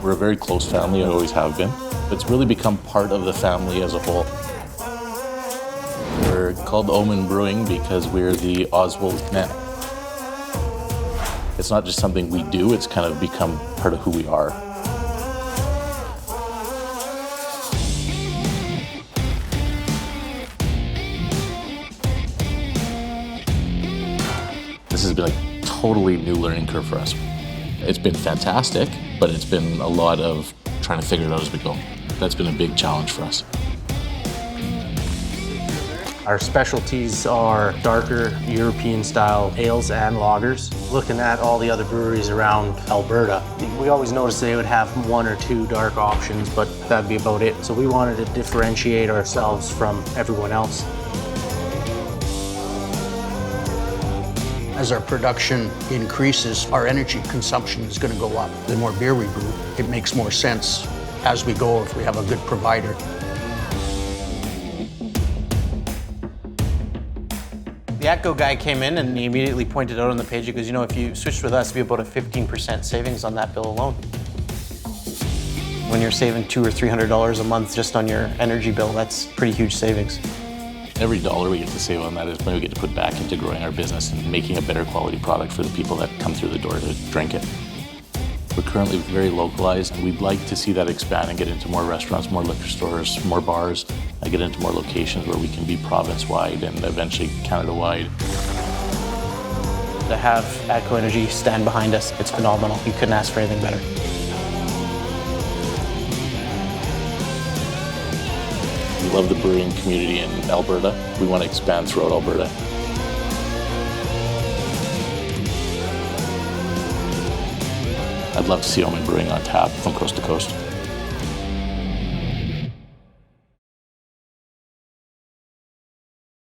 We're a very close family, I always have been. It's really become part of the family as a whole. We're called Omen Brewing because we're the Oswald men. It's not just something we do, it's kind of become part of who we are. This has been a totally new learning curve for us. It's been fantastic, but it's been a lot of trying to figure it out as we go. That's been a big challenge for us. Our specialties are darker European-style ales and lagers. Looking at all the other breweries around Alberta, we always noticed they would have one or two dark options, but that'd be about it. So we wanted to differentiate ourselves from everyone else. As our production increases, our energy consumption is going to go up. The more beer we brew, it makes more sense as we go if we have a good provider. The ATCO guy came in and he immediately pointed out on the page, he goes, you know, if you switched with us, it'd be about a 15% savings on that bill alone. When you're saving $200 or $300 a month just on your energy bill, that's pretty huge savings. Every dollar we get to save on that is money we get to put back into growing our business and making a better quality product for the people that come through the door to drink it. We're currently very localized, and we'd like to see that expand and get into more restaurants, more liquor stores, more bars, and get into more locations where we can be province-wide and eventually Canada-wide. To have ATCOenergy stand behind us, it's phenomenal. You couldn't ask for anything better. We love the brewing community in Alberta. We want to expand throughout Alberta. I'd love to see Omen Brewing on tap from coast to coast.